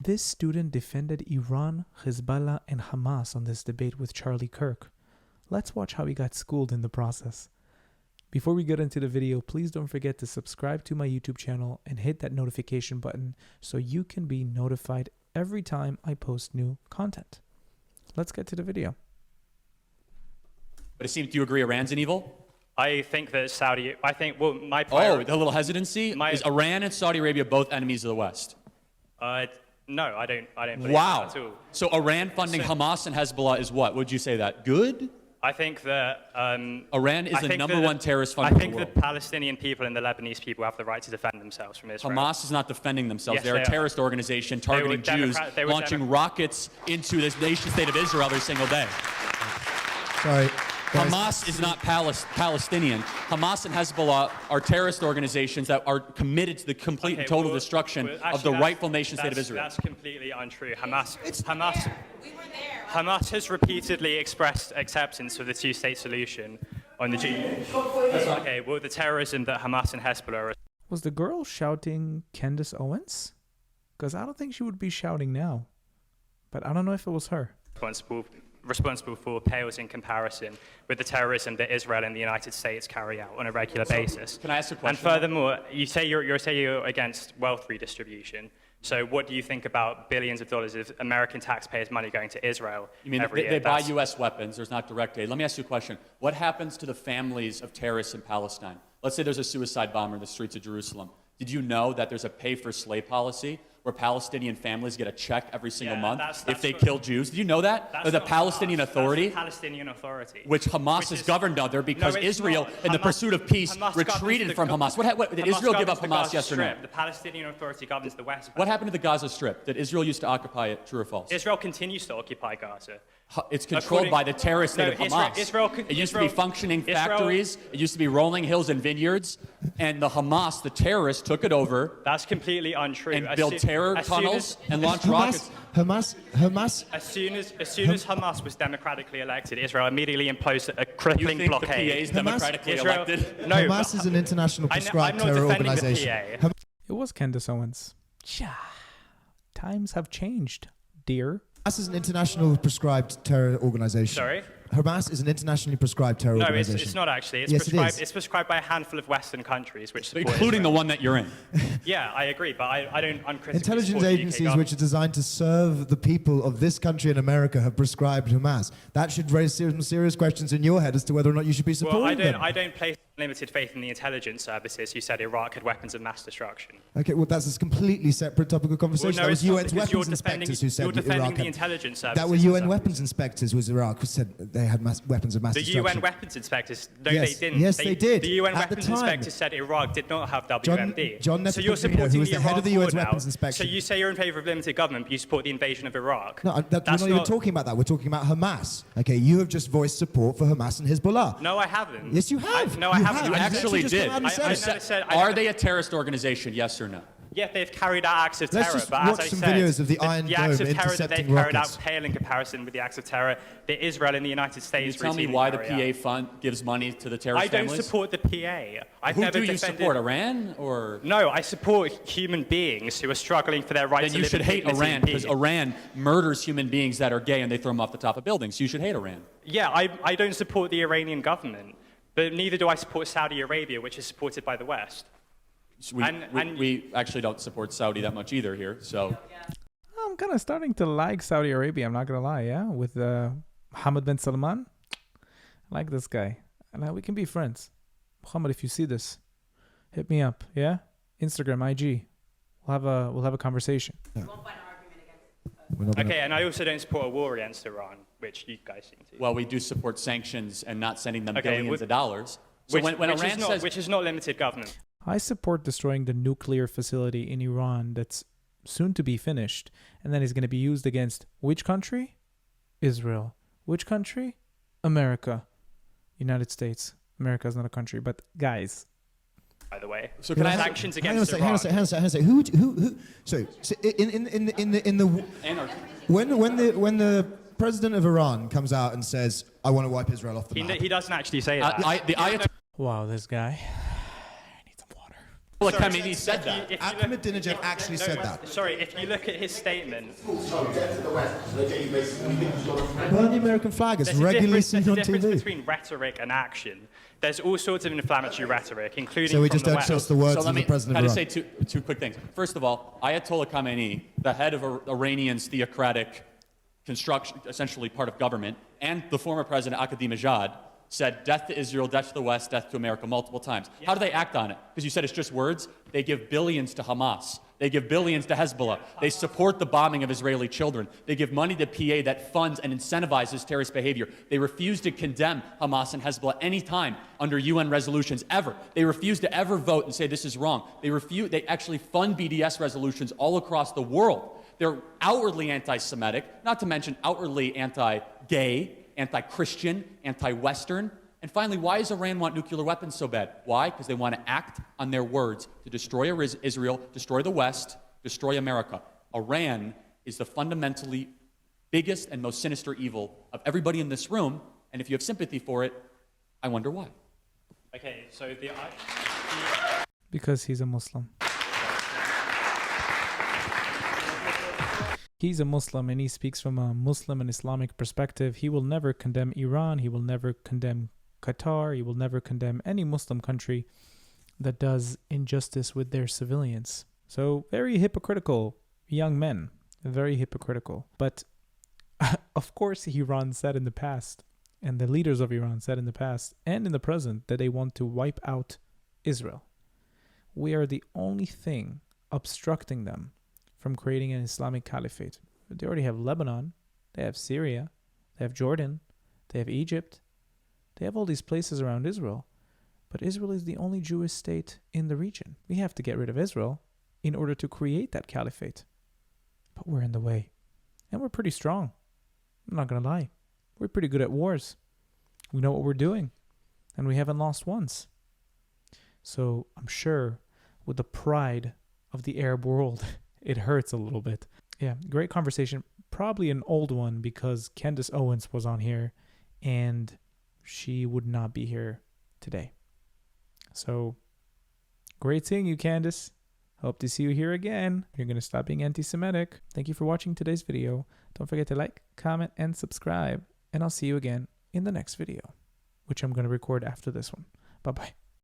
This student defended Iran, Hezbollah, and Hamas on this debate with Charlie Kirk. Let's watch how he got schooled in the process. Before we get into the video, please don't forget to subscribe to my YouTube channel and hit that notification button so you can be notified every time I post new content. Let's get to the video. But it seems, do you agree Iran's an evil? I think that Saudi, well, my priority... Oh, a little hesitancy? Is Iran and Saudi Arabia both enemies of the West? No, I don't believe wow. that at all. So Iran funding Hamas and Hezbollah is what? Would you say that? Good? I think that... Iran is the number one terrorist funder in the world. I think the Palestinian people and the Lebanese people have the right to defend themselves from Israel. Hamas is not defending themselves. Yes, They're a terrorist organization targeting Jews, launching rockets into this nation-state of Israel every single day. Sorry. Hamas is not Palestinian. Hamas and Hezbollah are terrorist organizations that are committed to the complete and total destruction of the rightful nation-state of Israel. That's completely untrue. Hamas has repeatedly expressed acceptance of the two-state solution on the Okay, well, the terrorism that Hamas and Hezbollah are... Was the girl shouting Candace Owens? Because I don't think she would be shouting now. But I don't know if it was her. Responsible for pales in comparison with the terrorism that Israel and the United States carry out on a regular basis. Can I ask a question? And furthermore, you say you're against wealth redistribution. So what do you think about billions of dollars of American taxpayers' money going to Israel every year? They buy U.S. weapons. There's not direct aid. Let me ask you a question. What happens to the families of terrorists in Palestine? Let's say there's a suicide bomber in the streets of Jerusalem. Did you know that there's a pay-for-slay policy where Palestinian families get a check every single month if they kill Jews? Did you know that? The Palestinian Authority, which Hamas is governed under because Israel, in the pursuit of peace, retreated from Hamas. Did Israel give up Hamas, yes or no? The Palestinian Authority governs the West Bank. What happened to the Gaza Strip? Did Israel used to occupy it, true or false? Israel continues to occupy Gaza. It's controlled by the terrorist state of Hamas. It used to be functioning factories. It used to be rolling hills and vineyards. And the Hamas, the terrorists, took it over. That's completely untrue. And built terror tunnels and launched rockets. Hamas. As soon as Hamas was democratically elected, Israel immediately imposed a crippling blockade. You think the PA is democratically elected? No, Hamas is an international prescribed terror organization. It was Candace Owens. Times have changed, dear. Hamas is an international prescribed terror organization. Sorry? Hamas is an internationally prescribed terror organization. No, it's not actually. It's prescribed by a handful of Western countries, which support including Israel. The one that you're in. Yeah, I agree, but I don't uncritically Intelligence agencies which are designed to serve the people of this country in America have prescribed Hamas. That should raise some serious questions in your head as to whether or not you should be supporting them. I don't place limited faith in the intelligence services who said Iraq had weapons of mass destruction. Okay, well, that's a completely separate topic of conversation. Well, no, that was UN's weapons inspectors who said you're defending Iraq the intelligence services. That were UN weapons inspectors who said they had weapons of mass destruction. The UN weapons inspectors, no, yes. they didn't. Yes, they did. The UN weapons inspectors said Iraq did not have WMD. So you're supporting who was the head of the UN's weapons inspection. So you say you're in favor of limited government, but you support the invasion of Iraq. No, we're not even talking about that. We're talking about Hamas. Okay, you have just voiced support for Hamas and Hezbollah. No, I haven't. Yes, you have. I haven't. You actually did. Are they a terrorist organization, yes or no? Yeah, they've carried out acts of terror. Let's just but watch as I some said, videos of the Iron Dome acts of terror that they've carried out rockets. pale in comparison with the acts of terror that Israel and the United States. Can you tell me why the PA fund gives money to the terrorist families? I don't support the PA. Who do you support, Iran or? No, I support human beings who are struggling for their right to live. Then you should hate Iran because Iran murders human beings that are gay and they throw them off the top of buildings. You should hate Iran. Yeah, I don't support the Iranian government, but neither do I support Saudi Arabia, which is supported by the West. We actually don't support Saudi that much either here, so. I'm kind of starting to like Saudi Arabia, I'm not going to lie, yeah? With Mohammed bin Salman. I like this guy. And we can be friends. Mohammed, if you see this, hit me up, yeah? Instagram, IG. We'll have a conversation. Yeah. Okay, and I also don't support a war against Iran, which you guys seem to. Well, we do support sanctions and not sending them billions of dollars. So which is not limited government. I support destroying the nuclear facility in Iran that's soon to be finished, and then is going to be used against which country? Israel. Which country? America. United States. America is not a country, but guys. By the way, so can I sanctions against Iran? Hang on a second. Who? So when the president of Iran comes out and says, "I want to wipe Israel off the map," he doesn't actually say that. Wow, this guy. Khamenei said that. Ahmadinejad actually said that. Sorry, if you look at his statement, Burn the American flag is there's a regularly difference, seen there's on a difference TV. between rhetoric and action. There's all sorts of inflammatory rhetoric, including So we from just the don't West. trust the words So of let the me president kind of of Iran. say two quick things. First of all, Ayatollah Khamenei, the head of Iranian's theocratic construction, essentially part of government, and the former president Ahmadinejad said death to Israel, death to the West, death to America multiple times. Yeah. How do they act on it? Because you said it's just words. They give billions to Hamas. They give billions to Hezbollah. They support the bombing of Israeli children. They give money to PA that funds and incentivizes terrorist behavior. They refuse to condemn Hamas and Hezbollah any time under UN resolutions, ever. They refuse to ever vote and say this is wrong. They actually fund BDS resolutions all across the world. They're outwardly anti-Semitic, not to mention outwardly anti-gay, anti-Christian, anti-Western. And finally, why does Iran want nuclear weapons so bad? Why? Because they want to act on their words to destroy Israel, destroy the West, destroy America. Iran is the fundamentally biggest and most sinister evil of everybody in this room. And if you have sympathy for it, I wonder why. Okay, so Because he's a Muslim. He's a Muslim and he speaks from a Muslim and Islamic perspective. He will never condemn Iran. He will never condemn Qatar. He will never condemn any Muslim country that does injustice with their civilians. So very hypocritical young men. Very hypocritical. But of course, Iran said in the past, and the leaders of Iran said in the past and in the present, that they want to wipe out Israel. We are the only thing obstructing them from creating an Islamic caliphate. They already have Lebanon, they have Syria, they have Jordan, they have Egypt, they have all these places around Israel. But Israel is the only Jewish state in the region. We have to get rid of Israel in order to create that caliphate. But we're in the way. And we're pretty strong. I'm not going to lie. We're pretty good at wars. We know what we're doing. And we haven't lost once. So I'm sure with the pride of the Arab world, it hurts a little bit. Yeah, great conversation. Probably an old one because Candace Owens was on here and she would not be here today. So, great seeing you, Candace. Hope to see you here again. You're going to stop being anti-Semitic. Thank you for watching today's video. Don't forget to like, comment, and subscribe. And I'll see you again in the next video, which I'm going to record after this one. Bye-bye.